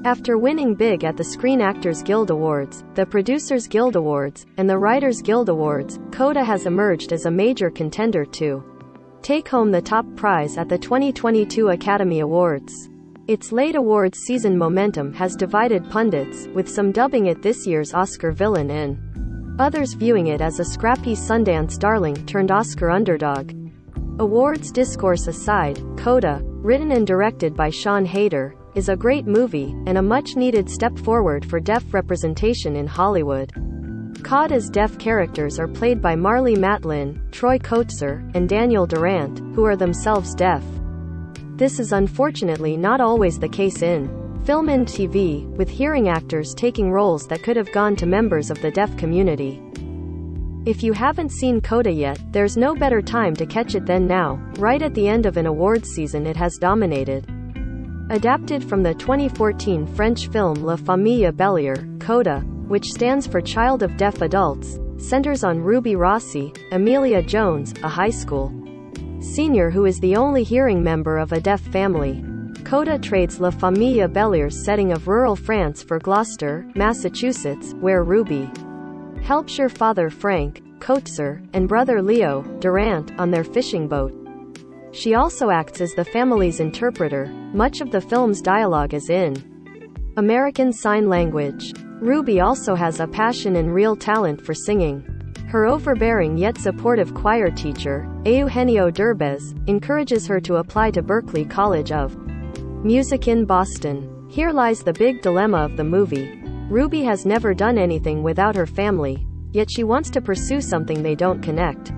After winning big at the Screen Actors Guild Awards, the Producers Guild Awards, and the Writers Guild Awards, CODA has emerged as a major contender to take home the top prize at the 2022 Academy Awards. Its late awards season momentum has divided pundits, with some dubbing it this year's Oscar villain and others viewing it as a scrappy Sundance darling turned Oscar underdog. Awards discourse aside, CODA, written and directed by Sean Hayter, is a great movie, and a much-needed step forward for deaf representation in Hollywood. CODA's deaf characters are played by Marlee Matlin, Troy Kotsur, and Daniel Durant, who are themselves deaf. This is unfortunately not always the case in film and TV, with hearing actors taking roles that could have gone to members of the deaf community. If you haven't seen CODA yet, there's no better time to catch it than now. Right at the end of an awards season it has dominated. Adapted from the 2014 French film La Famille Bélier, CODA, which stands for Child of Deaf Adults, centers on Ruby Rossi, Amelia Jones, a high school senior who is the only hearing member of a deaf family. CODA trades La Famille Bélier's setting of rural France for Gloucester, Massachusetts, where Ruby helps her father Frank Kotsur and brother Leo Durant on their fishing boat. She also acts as the family's interpreter. Much of the film's dialogue is in American Sign Language. Ruby also has a passion and real talent for singing. Her overbearing yet supportive choir teacher, Eugenio Derbez, encourages her to apply to Berklee College of Music in Boston. Here lies the big dilemma of the movie. Ruby has never done anything without her family, yet she wants to pursue something they don't connect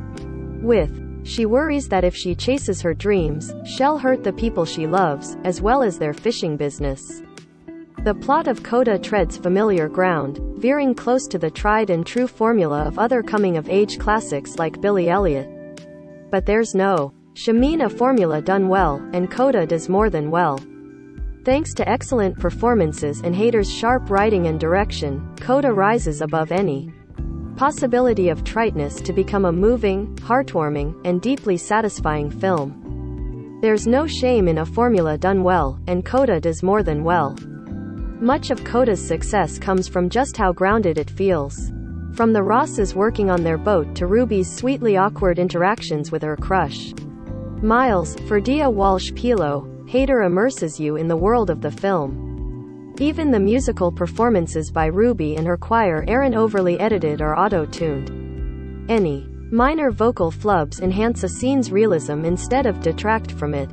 with. She worries that if she chases her dreams, she'll hurt the people she loves, as well as their fishing business. The plot of CODA treads familiar ground, veering close to the tried-and-true formula of other coming-of-age classics like Billy Elliot. But there's no Shamina formula done well, and CODA does more than well. Thanks to excellent performances and Hayter's sharp writing and direction, CODA rises above any possibility of triteness to become a moving, heartwarming, and deeply satisfying film. There's no shame in a formula done well, and CODA does more than well. Much of CODA's success comes from just how grounded it feels. From the Rosses working on their boat to Ruby's sweetly awkward interactions with her crush Miles, Ferdia Walsh-Pilo, Hayter immerses you in the world of the film. Even the musical performances by Ruby and her choir aren't overly edited or auto-tuned. Any minor vocal flubs enhance a scene's realism instead of detract from it.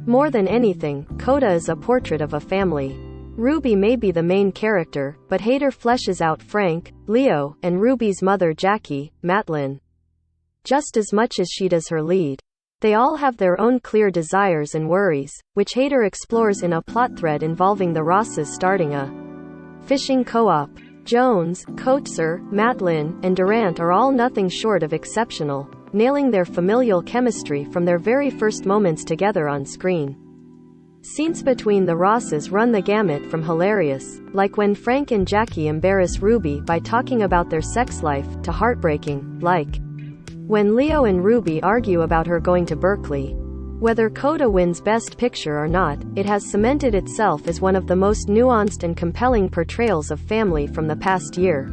More than anything, CODA is a portrait of a family. Ruby may be the main character, but Hayter fleshes out Frank, Leo, and Ruby's mother Jackie, Matlin, just as much as she does her lead. They all have their own clear desires and worries, which Hayter explores in a plot thread involving the Rosses starting a fishing co-op. Jones, Kotsur, Matlin, and Durant are all nothing short of exceptional, nailing their familial chemistry from their very first moments together on screen. Scenes between the Rosses run the gamut from hilarious, like when Frank and Jackie embarrass Ruby by talking about their sex life, to heartbreaking, like when Leo and Ruby argue about her going to Berklee. Whether CODA wins Best Picture or not, it has cemented itself as one of the most nuanced and compelling portrayals of family from the past year.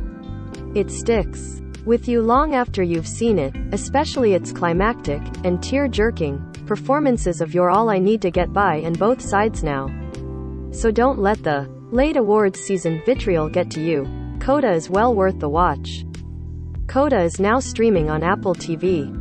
It sticks with you long after you've seen it, especially its climactic and tear-jerking performances of You're All I Need to Get By and Both Sides Now. So don't let the late awards season vitriol get to you. CODA is well worth the watch. CODA is now streaming on Apple TV.